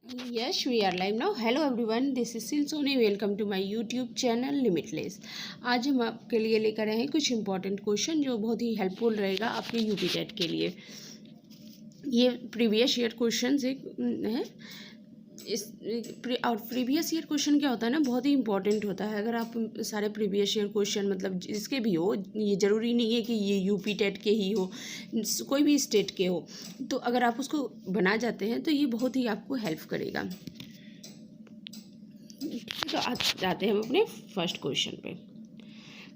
Yes, we are live now. Hello everyone, this is Sil Soni. Welcome to my YouTube channel Limitless. आज हम आपके लिए लेकर आए हैं कुछ इंपॉर्टेंट क्वेश्चन जो बहुत ही हेल्पफुल रहेगा आपके यूपी टेट के लिए। ये प्रीवियस ईयर क्वेश्चन है और प्रीवियस ईयर क्वेश्चन क्या होता है ना, बहुत ही इंपॉर्टेंट होता है। अगर आप सारे प्रीवियस ईयर क्वेश्चन मतलब जिसके भी हो, ये ज़रूरी नहीं है कि ये यूपी टेट के ही हो, कोई भी स्टेट के हो, तो अगर आप उसको बना जाते हैं तो ये बहुत ही आपको हेल्प करेगा। तो आज जाते हैं हम अपने फर्स्ट क्वेश्चन पे।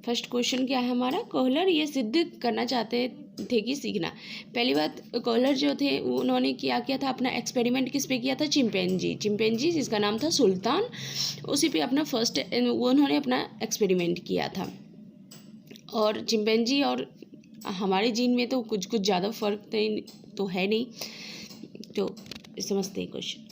फर्स्ट क्वेश्चन क्या है हमारा, कोहलर ये सिद्ध करना चाहते थे कि सीखना। पहली बात, कोहलर जो थे उन्होंने क्या किया था, अपना एक्सपेरिमेंट किस पे किया था, चिंपैंजी जिसका नाम था सुल्तान, उसी पे अपना फर्स्ट उन्होंने अपना एक्सपेरिमेंट किया था। और चिंपैंजी और हमारे जीन में तो कुछ ज़्यादा फर्क तो है नहीं, तो समझते हैं क्वेश्चन।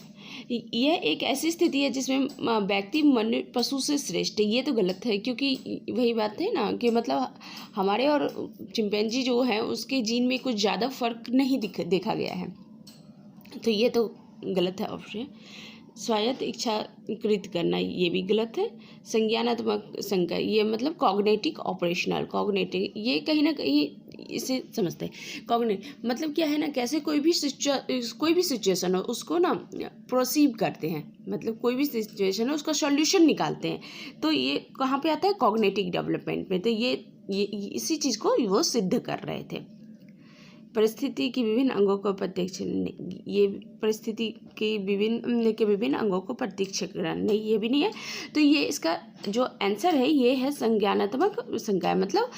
यह एक ऐसी स्थिति है जिसमें व्यक्ति मनुष्य पशु से श्रेष्ठ है। ये तो गलत है, क्योंकि वही बात है ना कि मतलब हमारे और चिंपैंजी जो है उसके जीन में कुछ ज़्यादा फर्क नहीं देखा गया है, तो ये तो गलत है ऑप्शन। स्वायत्त इच्छाकृत करना, ये भी गलत है। संज्ञानात्मक शंका, ये मतलब कॉग्निटिव ऑपरेशनल, ये कहीं ना कहीं इसे समझते हैं। कॉग्निट मतलब क्या है ना, कैसे कोई भी सिचुएशन हो उसको ना प्रोसीव करते हैं, मतलब कोई भी सिचुएशन हो उसका सॉल्यूशन निकालते हैं, तो ये कहाँ पे आता है, कॉग्निटिव डेवलपमेंट में। तो ये इसी चीज़ को वो सिद्ध कर रहे थे। परिस्थिति की विभिन्न अंगों को प्रत्यक्ष, ये परिस्थिति के विभिन्न अंगों को प्रत्यक्ष करना, नहीं ये भी नहीं है। तो ये इसका जो आंसर है ये है संज्ञानात्मक संज्ञा, मतलब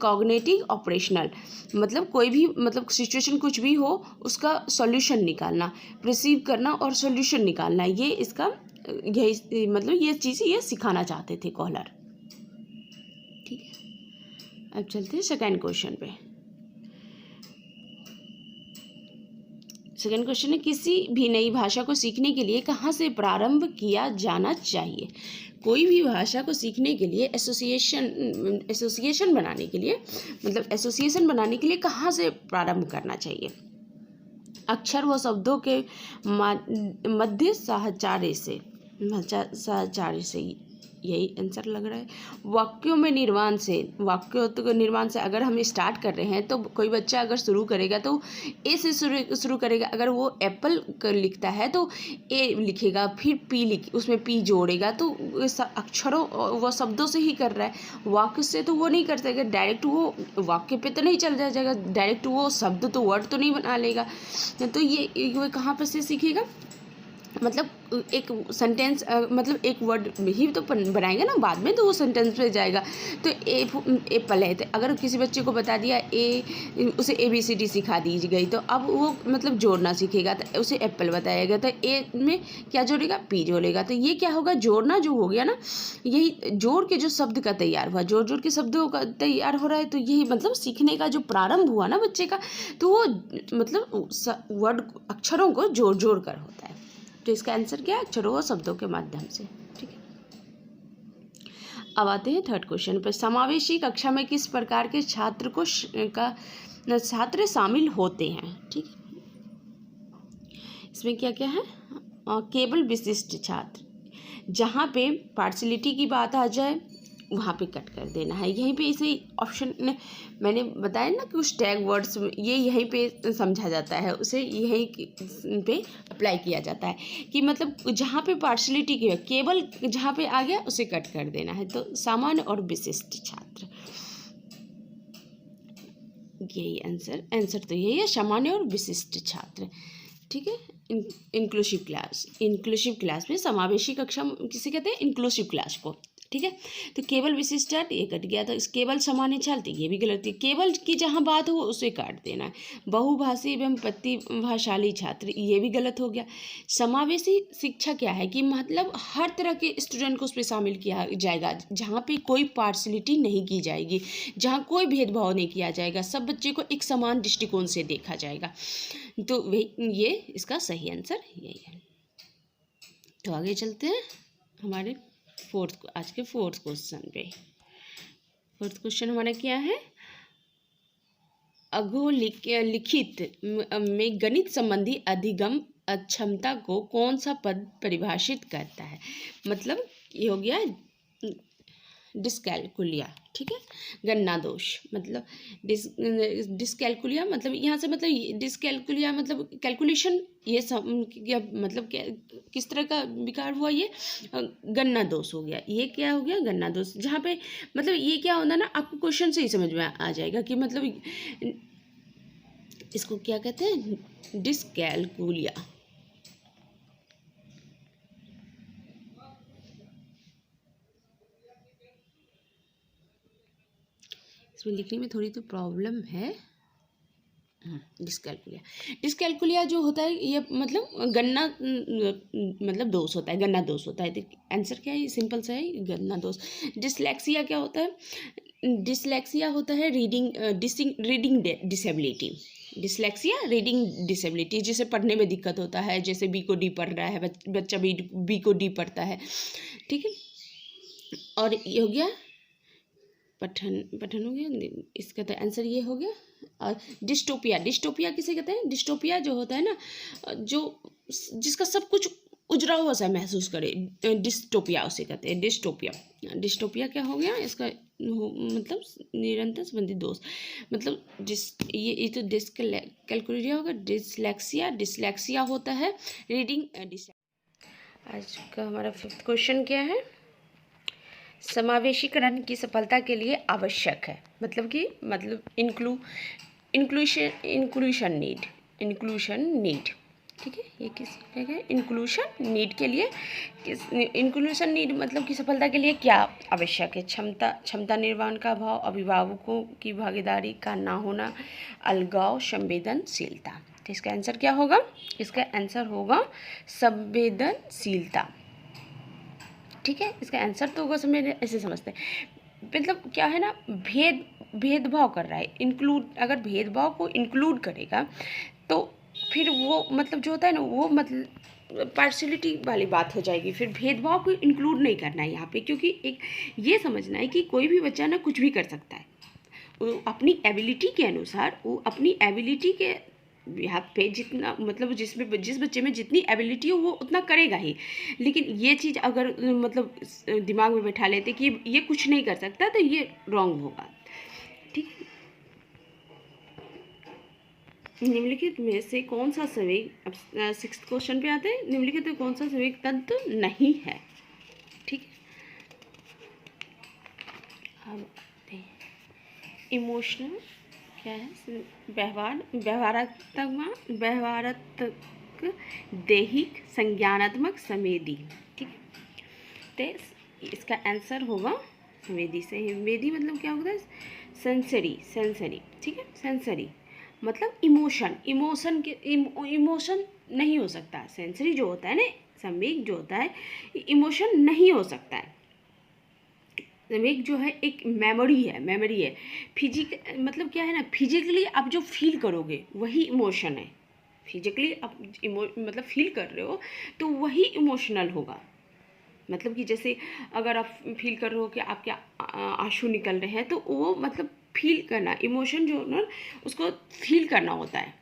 कॉग्निटिव ऑपरेशनल, मतलब कोई भी मतलब सिचुएशन कुछ भी हो उसका सॉल्यूशन निकालना, रिसीव करना और सॉल्यूशन निकालना, ये इसका यही मतलब ये चीज़ ये सिखाना चाहते थे कोहलर। ठीक है, अब चलते हैं सेकेंड क्वेश्चन पे। सेकेंड क्वेश्चन है, किसी भी नई भाषा को सीखने के लिए कहाँ से प्रारंभ किया जाना चाहिए। कोई भी भाषा को सीखने के लिए एसोसिएशन बनाने के लिए, मतलब एसोसिएशन बनाने के लिए कहाँ से प्रारंभ करना चाहिए। अक्षर व शब्दों के मध्य साहचर्य से, यही आंसर लग रहा है। वाक्यों में निर्माण से अगर हम स्टार्ट कर रहे हैं तो कोई बच्चा अगर शुरू करेगा तो ए से शुरू करेगा। अगर वो एप्पल लिखता है तो ए लिखेगा, फिर पी उसमें पी जोड़ेगा, तो अक्षरों व शब्दों से ही कर रहा है। वाक्य से तो वो नहीं कर सकेगा, डायरेक्ट वो वाक्य पे तो नहीं चल जाएगा, डायरेक्ट वो शब्द तो वर्ड तो नहीं बना लेगा। तो ये कहाँ पर से सीखेगा, मतलब एक सेंटेंस मतलब एक वर्ड ही तो बनाएगा ना, बाद में तो वो सेंटेंस पे जाएगा। तो एप्पल है, तो अगर किसी बच्चे को बता दिया उसे ABCD सिखा दी गई, तो अब वो मतलब जोड़ना सीखेगा, तो उसे एप्पल बताएगा, तो ए में क्या जोड़ेगा, पी जोड़ेगा। तो ये क्या होगा, जोड़ना जो हो गया ना, यही जोड़ के जो शब्द का तैयार हुआ, जोड़ के शब्दों का तैयार हो रहा है, तो यही मतलब सीखने का जो प्रारंभ हुआ ना बच्चे का, तो वो मतलब वर्ड अक्षरों को जोड़ कर होता है। तो इसका आंसर क्या है, अक्षरों व शब्दों के माध्यम से। ठीक है, अब आते हैं थर्ड क्वेश्चन पर। समावेशी कक्षा में किस प्रकार के छात्र शामिल होते हैं। ठीक, इसमें क्या क्या है, केवल विशिष्ट छात्र, जहाँ पे पार्शलिटी की बात आ जाए वहाँ पे कट कर देना है। यहीं पे इसे ऑप्शन मैंने बताया ना, कुछ टैग वर्ड्स ये यहीं पे समझा जाता है, उसे यहीं पे अप्लाई किया जाता है कि मतलब जहाँ पे पार्शलिटी की केवल जहाँ पे आ गया उसे कट कर देना है। तो सामान्य और विशिष्ट छात्र, यही आंसर तो यही है, सामान्य और विशिष्ट छात्र। ठीक है, इंक्लूसिव क्लास में समावेशी कक्षा किसे कहते हैं, इंक्लूसिव क्लास को। ठीक है, तो केवल विशिष्ट ये कट गया, तो केवल सामान्य छात्र ये भी गलत है, केवल की जहाँ बात हो उसे काट देना है। बहुभाषी एवं प्रतिभाशाली छात्र, ये भी गलत हो गया। समावेशी शिक्षा क्या है कि मतलब हर तरह के स्टूडेंट को उस पर शामिल किया जाएगा, जहाँ पे कोई पार्शलिटी नहीं की जाएगी, जहाँ कोई भेदभाव नहीं किया जाएगा, सब बच्चे को एक समान दृष्टिकोण से देखा जाएगा। तो ये इसका सही आंसर यही है। तो आगे चलते हैं हमारे आज के फोर्थ क्वेश्चन पे। फोर्थ क्वेश्चन हमारा क्या है, अधोलिखित में गणित संबंधी अधिगम अक्षमता को कौन सा पद परिभाषित करता है? मतलब ये हो गया डिस्कैलकुलिया, ठीक है। गणना दोष मतलब डिस्कैलकुलिया मतलब यहाँ से मतलब डिस्कैलकुलिया मतलब कैलकुलेशन, ये सब क्या मतलब क्या किस तरह का विकार हुआ? ये गणना दोष हो गया। ये क्या हो गया? गणना दोष। जहाँ पे मतलब ये क्या होता है ना, आपको क्वेश्चन से ही समझ में आ जाएगा कि मतलब इसको क्या कहते हैं, डिस्कैलकुलिया। इसमें लिखने में थोड़ी तो प्रॉब्लम है। डिस्कैलकुलिया, डिस्कैलकुलिया जो होता है ये मतलब गणना मतलब दोष होता है, गणना दोष होता है। तो आंसर क्या है? सिंपल सा है, गणना दोष। डिसलेक्सिया क्या होता है? डिसलेक्सिया होता है reading disability. Dyslexia reading disability, जिसे पढ़ने में दिक्कत होता है, जैसे बी को डी पढ़ रहा है बच्चा, बी को डी पढ़ता है, ठीक है। और ये हो गया पठन हो गया, इसका तो आंसर ये हो गया। और डिस्टोपिया, डिस्टोपिया किसे कहते हैं? डिस्टोपिया जो होता है ना, जो जिसका सब कुछ उजरा हुआ सा महसूस करे, डिस्टोपिया उसे कहते हैं, डिस्टोपिया। डिस्टोपिया क्या हो गया? इसका मतलब निरंतर संबंधित दोष, मतलब ये तो डिस्कैलकुलिया होगा। डिसलेक्सिया, डिसलेक्सिया होता है रीडिंग आज का हमारा 5th क्वेश्चन क्या है? समावेशीकरण की सफलता के लिए आवश्यक है, मतलब कि मतलब इंक्लूशन नीड, ठीक है। ये किस है? इंक्लूशन नीड के लिए, इंक्लूशन नीड मतलब कि सफलता के लिए क्या आवश्यक है? क्षमता निर्माण का अभाव, अभिभावकों की भागीदारी का ना होना, अलगाव, संवेदनशीलता। तो इसका आंसर क्या होगा? इसका आंसर होगा संवेदनशीलता, ठीक है। इसका आंसर तो होगा, समझ ऐसे समझते हैं, मतलब क्या है ना, भेदभाव कर रहा है। अगर भेदभाव को इंक्लूड करेगा तो फिर वो मतलब जो होता है ना, वो मतलब पार्शियलिटी वाली बात हो जाएगी। फिर भेदभाव को इंक्लूड नहीं करना है यहाँ पे, क्योंकि एक ये समझना है कि कोई भी बच्चा ना कुछ भी कर सकता है, वो अपनी एबिलिटी के अनुसार, वो अपनी एबिलिटी के यहाँ पे जितना मतलब जिस बच्चे में जितनी एबिलिटी हो वो उतना करेगा ही। लेकिन ये चीज़ अगर मतलब दिमाग में बैठा लेते कि ये कुछ नहीं कर सकता, तो ये रॉन्ग होगा, ठीक। निम्नलिखित में से कौन सा संवेग, अब 6th क्वेश्चन पे आते हैं, निम्नलिखित में कौन सा संवेग तंत्र नहीं है, ठीक है। अब इमोशनल क्या है? व्यवहारात्मक, दैहिक, संज्ञानात्मक, संवेदी, ठीक है। तो इसका आंसर होगा संवेदी। संवेदी मतलब क्या होता है? सेंसरी, ठीक है। सेंसरी मतलब इमोशन नहीं हो सकता। सेंसरी जो होता है ना, संवेग जो होता है, इमोशन नहीं हो सकता है। संवेग जो है एक मेमोरी है। मतलब क्या है ना, फिजिकली आप जो फील करोगे वही इमोशन है। फिजिकली आप मतलब फील कर रहे हो तो वही इमोशनल होगा। मतलब कि जैसे अगर आप फील कर रहे हो कि आपके आंसू निकल रहे हैं, तो वो मतलब फील करना, इमोशन जो ना उसको फील करना होता है।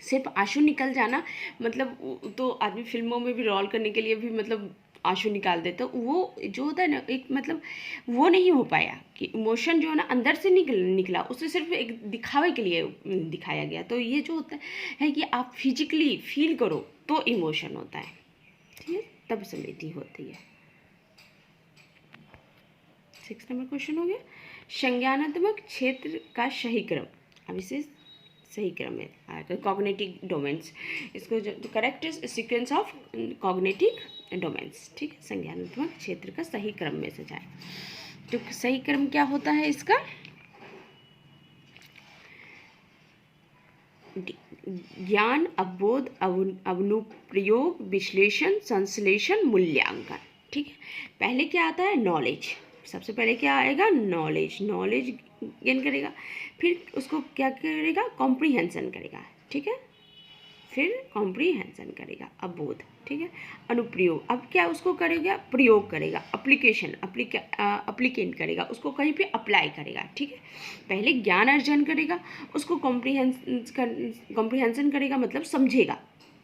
सिर्फ आंसू निकल जाना मतलब, तो आदमी फिल्मों में भी रोल करने के लिए भी मतलब आंसू निकाल देता, वो जो होता है ना एक मतलब वो नहीं हो पाया कि इमोशन जो है ना अंदर से निकला, उसे सिर्फ एक दिखावे के लिए दिखाया गया। तो ये जो होता है कि आप फिजिकली फील करो तो इमोशन होता है, ठीक है, तब संवेदी होती है। 6 नंबर क्वेश्चन हो गया, संज्ञानात्मक क्षेत्र का सही क्रम। अब इसे सही क्रम में आएगा कॉग्निटिव डोमेन्स, इसको जो correct sequence of cognitive domains, ठीक है। संज्ञानात्मक क्षेत्र का सही क्रम में से जाए, तो सही क्रम क्या होता है इसका? ज्ञान, अवबोध, अनुप्रयोग, विश्लेषण, संश्लेषण, मूल्यांकन, ठीक है। पहले क्या आता है? नॉलेज। सबसे पहले क्या आएगा? नॉलेज गेन करेगा, फिर उसको क्या करेगा? कॉम्प्रीहेंशन करेगा, ठीक है। फिर कॉम्प्रीहेंशन करेगा, अवबोध, ठीक है। अनुप्रयोग, अब क्या उसको करेगा, प्रयोग करेगा, एप्लीकेशन, अप्लीकेंट करेगा, उसको कहीं पे अप्लाई करेगा, ठीक है। पहले ज्ञान अर्जन करेगा, उसको कॉम्प्रिहेंशन करेगा, मतलब समझेगा,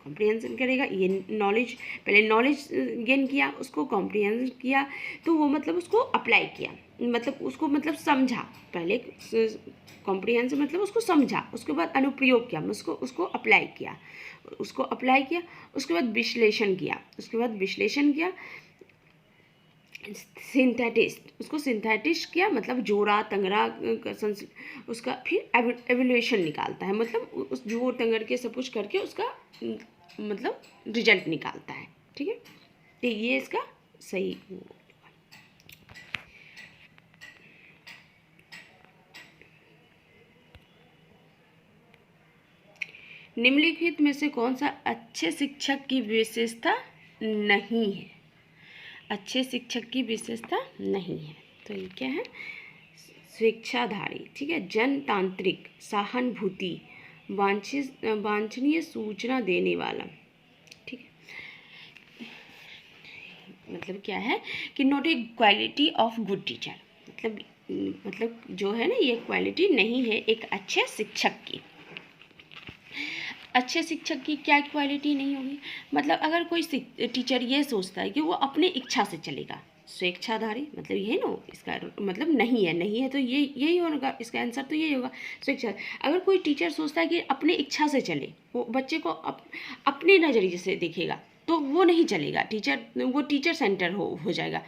कॉम्प्रिहेंशन करेगा, ये नॉलेज, पहले नॉलेज गेन किया, उसको कॉम्प्रिहेंशन किया, तो वो मतलब उसको अप्लाई किया, मतलब उसको मतलब समझा, पहले कॉम्प्रिहेंशन मतलब उसको समझा, उसके बाद अनुप्रयोग किया, उसको अप्लाई किया, उसके बाद विश्लेषण किया, उसको सिंथेटिस किया, मतलब जोड़ा तंगड़ा उसका, फिर एवल्यूएशन निकालता है, मतलब उस जोड़ तंगड़ के सब कुछ करके उसका मतलब रिजल्ट निकालता है, ठीक है। तो ये इसका सही। निम्नलिखित में से कौन सा अच्छे शिक्षक की विशेषता नहीं है? अच्छे शिक्षक की विशेषता नहीं है, तो ये क्या है? स्वेच्छाधारी, ठीक है, जनतांत्रिक, सहानुभूति, वांछनीय सूचना देने वाला, ठीक है। मतलब क्या है कि not a quality of good teacher, मतलब जो है ना, ये क्वालिटी नहीं है एक अच्छे शिक्षक की। अच्छे शिक्षक की क्या क्वालिटी नहीं होगी? मतलब अगर कोई टीचर ये सोचता है कि वो अपनी इच्छा से चलेगा, स्वेच्छाधारी मतलब ये ना, इसका मतलब नहीं है तो ये यही होगा, इसका आंसर तो यही होगा, स्वेच्छा। अगर कोई टीचर सोचता है कि अपनी इच्छा से चले, वो बच्चे को अपने नज़रिए से देखेगा, तो वो नहीं चलेगा, वो टीचर सेंटर हो जाएगा,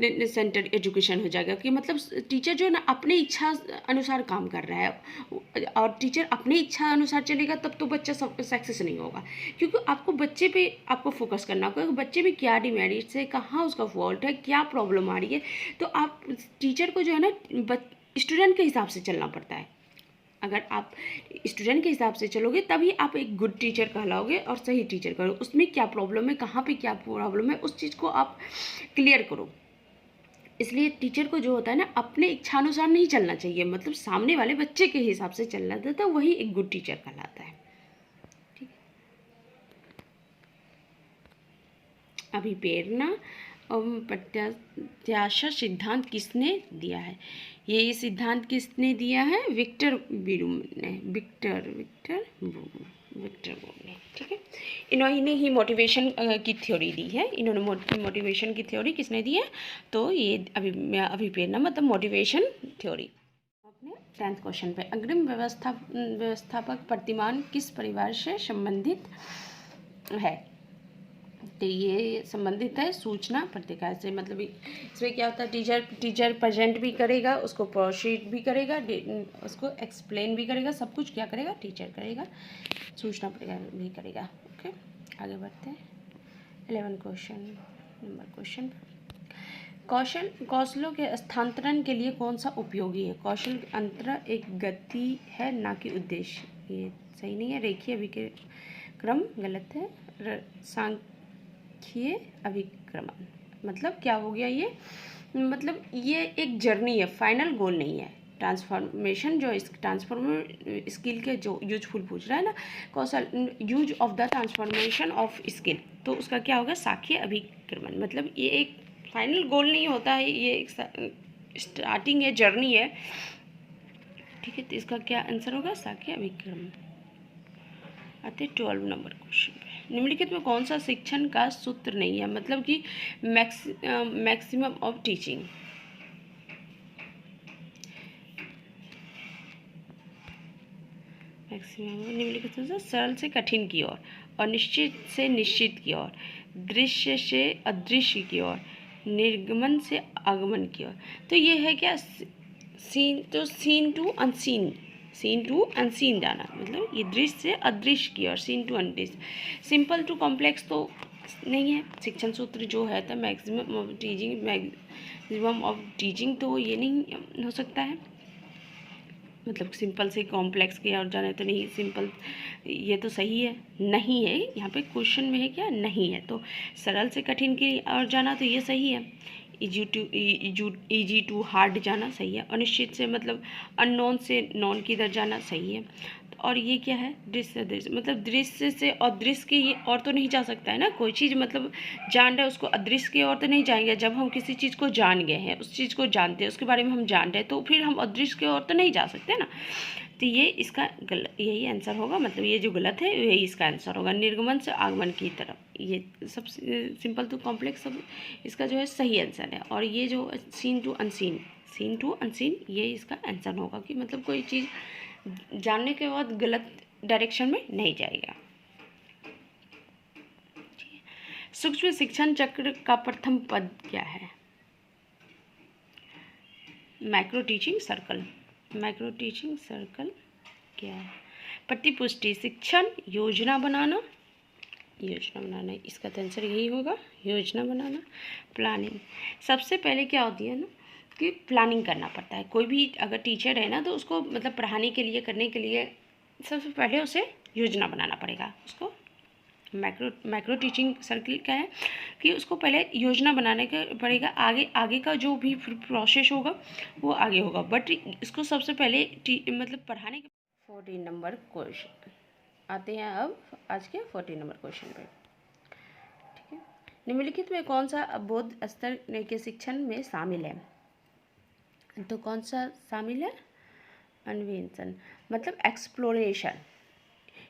सेंटर एजुकेशन हो जाएगा, कि मतलब टीचर जो है ना अपनी इच्छा अनुसार काम कर रहा है, और टीचर अपनी इच्छा अनुसार चलेगा, तब तो बच्चा सक्सेस नहीं होगा, क्योंकि आपको बच्चे पे आपको फोकस करना होगा, बच्चे में क्या डिमेरिट्स है, कहाँ उसका फॉल्ट है, क्या प्रॉब्लम आ रही है, तो आप टीचर को जो है ना स्टूडेंट के हिसाब से चलना पड़ता है। अगर आप स्टूडेंट के हिसाब से चलोगे तभी आप एक गुड टीचर कहलाओगे और सही टीचर करोगे। उसमें क्या प्रॉब्लम है, कहाँ पे क्या प्रॉब्लम है, उस चीज़ को आप क्लियर करो। इसलिए टीचर को जो होता है ना, अपने इच्छानुसार नहीं चलना चाहिए, मतलब सामने वाले बच्चे के हिसाब से चलना था, तो वही एक गुड टीचर कहलाता है, ठीक है। अभिप्रेरणा प्रत्याशा सिद्धांत किसने दिया है? ये सिद्धांत किसने दिया है? विक्टर ब्लूम ने, विक्टर ब्लूम ने, ठीक है। इन्होंने ही मोटिवेशन की थ्योरी दी है, इन्होंने मोटिवेशन की थ्योरी किसने दी है? तो ये अभिप्रेरणा मतलब मोटिवेशन थ्योरी। अपने 10th क्वेश्चन पे, अग्रिम व्यवस्थापक प्रतिमान किस परिवार से संबंधित है? तो ये संबंधित है सूचना पत्रिका से, मतलब इसमें क्या होता है, टीचर प्रेजेंट भी करेगा, उसको प्रोसीड भी करेगा, उसको एक्सप्लेन भी करेगा, सब कुछ क्या करेगा? टीचर करेगा, सूचना पत्रिका भी करेगा। ओके, आगे बढ़ते हैं। 11 क्वेश्चन कौशलों के स्थानांतरण के लिए कौन सा उपयोगी है? कौशल अंतर एक गति है, ना कि उद्देश्य। ये सही नहीं है। रेखीय अभिक्रम गलत है। सांख्यिकीय अभिक्रमण मतलब क्या हो गया ये? मतलब ये एक जर्नी है, फाइनल गोल नहीं है। ट्रांसफॉर्मेशन जो ट्रांसफॉर्मर स्किल के जो यूजफुल पूछ रहा है ना, कौशल use of the transformation of skill, तो उसका क्या होगा? सांख्यिकीय अभिक्रमण। मतलब ये एक फाइनल गोल नहीं होता है, ये एक स्टार्टिंग है, जर्नी है, ठीक है। तो इसका क्या आंसर होगा? सांख्यिकीय अभिक्रमण। आते 12 नंबर क्वेश्चन पे, निम्नलिखित में कौन सा शिक्षण का सूत्र नहीं है? मतलब कि मैक्सिमम ऑफ टीचिंग। निम्नलिखित में सरल से कठिन की ओर, अनिश्चित से निश्चित की ओर, दृश्य से अदृश्य की ओर, निर्गमन से आगमन की ओर। तो ये है क्या? सीन टू अनसीन जाना, मतलब ये दृश्य से अदृश्य की ओर, सीन टू अनदृश्य। सिंपल टू कॉम्प्लेक्स तो नहीं है शिक्षण सूत्र जो है, तो मैक्सिमम ऑफ टीचिंग तो ये नहीं हो सकता है। मतलब सिंपल से कॉम्प्लेक्स की ओर जाना है तो नहीं, सिंपल ये तो सही है, नहीं है। यहाँ पे क्वेश्चन में है क्या? नहीं है। तो सरल से कठिन की ओर जाना तो ये सही है। इजी टू हार्ड जाना सही है। अनिश्चित से मतलब अननोन से नॉन की इधर जाना सही है। और ये क्या है, दृश्य दृश्य, मतलब दृश्य से अदृश्य के ये और तो नहीं जा सकता है ना। कोई चीज़ मतलब जान रहे हैं उसको अदृश्य की ओर तो नहीं जाएंगे। जब हम किसी चीज़ को जान गए हैं, उस चीज़ को जानते हैं, उसके बारे में हम जान रहे हैं, तो फिर हम अदृश्य की ओर तो नहीं जा सकते ना। तो ये इसका गलत, यही आंसर होगा, मतलब ये जो गलत है यही इसका आंसर होगा, निर्गमन से आगमन की तरफ। ये सब सिंपल टू कॉम्प्लेक्स सब इसका जो है सही आंसर है। और ये जो seen to unseen, seen to unseen, ये इसका आंसर होगा कि मतलब कोई चीज़ जानने के बाद गलत डायरेक्शन में नहीं जाएगा। सूक्ष्म शिक्षण चक्र का प्रथम पद क्या है? Micro teaching circle. Micro teaching circle क्या है? प्रतिपुष्टि शिक्षण, योजना बनाना, योजना बनाना, इसका तो आंसर यही होगा, योजना बनाना। प्लानिंग, सबसे पहले क्या होती है ना कि प्लानिंग करना पड़ता है। कोई भी अगर टीचर है ना तो उसको मतलब पढ़ाने के लिए, करने के लिए सबसे पहले उसे योजना बनाना पड़ेगा। उसको माइक्रो टीचिंग सर्किल क्या है कि उसको पहले योजना बनाने का पड़ेगा। आगे का जो भी प्रोसेस होगा वो आगे होगा, बट इसको सबसे पहले मतलब पढ़ाने के। 14 नंबर क्वेश्चन आते हैं अब आज के 14 नंबर क्वेश्चन पे। ठीक है, निम्नलिखित में कौन सा बौद्ध स्तर के शिक्षण में शामिल है? तो कौन सा शामिल है? अन्वेषण, मतलब exploration,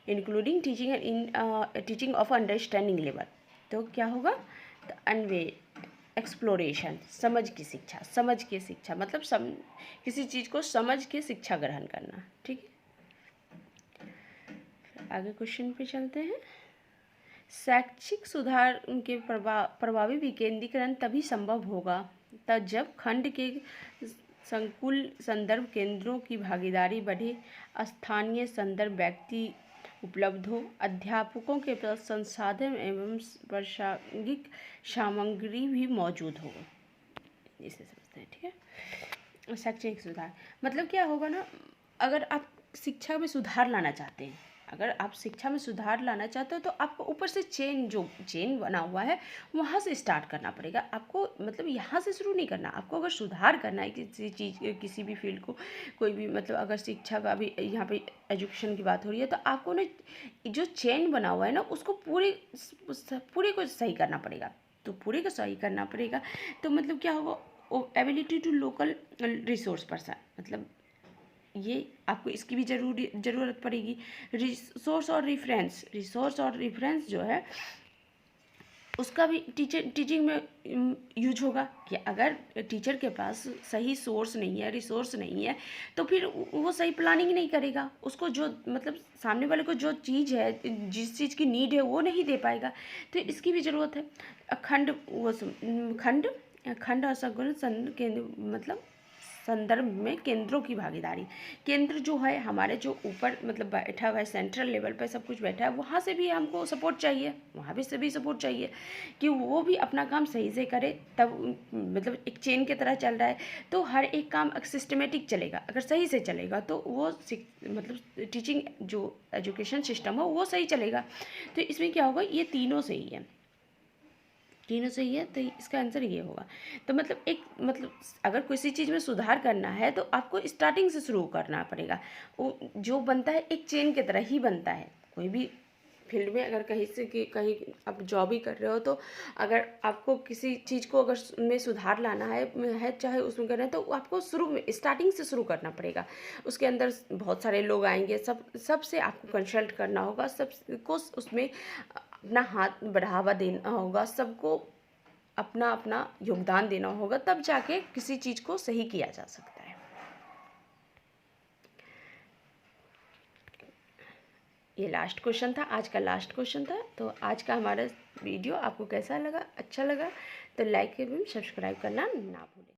including teaching of understanding level. तो क्या होगा? तो एक्सप्लोरेशन, समझ की शिक्षा, समझ की शिक्षा मतलब किसी चीज़ को समझ के शिक्षा ग्रहण करना। ठीक है, आगे क्वेश्चन पे चलते हैं। शैक्षिक सुधार के प्रभावी विकेंद्रीकरण तभी संभव होगा तब जब खंड के संकुल संदर्भ केंद्रों की भागीदारी बढ़े, स्थानीय संदर्भ व्यक्ति उपलब्ध हो, अध्यापकों के पास संसाधन एवं प्रासंगिक सामग्री भी मौजूद हो। इसे समझते हैं। ठीक है, शैक्षिक सुधार मतलब क्या होगा ना, अगर आप शिक्षा में सुधार लाना चाहते हैं, अगर आप शिक्षा में सुधार लाना चाहते हो तो आपको ऊपर से चेन बना हुआ है वहाँ से स्टार्ट करना पड़ेगा। आपको मतलब यहाँ से शुरू नहीं करना। आपको अगर सुधार करना है किसी चीज़, किसी भी फील्ड को, कोई भी मतलब अगर शिक्षा का भी यहाँ पे एजुकेशन की बात हो रही है, तो आपको ना जो चेन बना हुआ है ना उसको पूरे को सही करना पड़ेगा। तो पूरे को सही करना पड़ेगा तो मतलब क्या होगा, ability to local resource person, मतलब ये आपको इसकी भी ज़रूरत पड़ेगी। रिसोर्स और रेफरेंस जो है उसका भी टीचिंग में यूज होगा कि अगर टीचर के पास सही सोर्स नहीं है, रिसोर्स नहीं है, तो फिर वो सही प्लानिंग नहीं करेगा। उसको जो मतलब सामने वाले को जो चीज़ है, जिस चीज़ की नीड है वो नहीं दे पाएगा। तो इसकी भी ज़रूरत है। खंड और संकुल केंद्र मतलब संदर्भ में केंद्रों की भागीदारी। केंद्र जो है हमारे जो ऊपर मतलब बैठा हुआ है, सेंट्रल लेवल पर सब कुछ बैठा है, वहाँ से भी हमको सपोर्ट चाहिए, वहाँ भी सभी सपोर्ट चाहिए कि वो भी अपना काम सही से करे। तब मतलब एक चेन की तरह चल रहा है तो हर एक काम सिस्टमेटिक चलेगा। अगर सही से चलेगा तो वो मतलब टीचिंग जो एजुकेशन सिस्टम हो वो सही चलेगा। तो इसमें क्या होगा, ये तीनों सही है, तीनों सही है, तो इसका आंसर ये होगा। तो मतलब अगर किसी चीज़ में सुधार करना है तो आपको स्टार्टिंग से शुरू करना पड़ेगा। वो जो बनता है एक चेन की तरह ही बनता है। कोई भी फील्ड में अगर कहीं से कि कहीं आप जॉब ही कर रहे हो, तो अगर आपको किसी चीज़ को अगर में सुधार लाना है चाहे उसमें करना है, तो आपको शुरू में स्टार्टिंग से शुरू करना पड़ेगा। उसके अंदर बहुत सारे लोग आएंगे, सबसे आपको कंसल्ट करना होगा, सबको उसमें अपना हाथ बढ़ावा देना होगा, सबको अपना अपना योगदान देना होगा, तब जाके किसी चीज़ को सही किया जा सकता है। ये लास्ट क्वेश्चन था, आज का लास्ट क्वेश्चन था। तो आज का हमारा वीडियो आपको कैसा लगा? अच्छा लगा तो लाइक एवं सब्सक्राइब करना ना भूलें।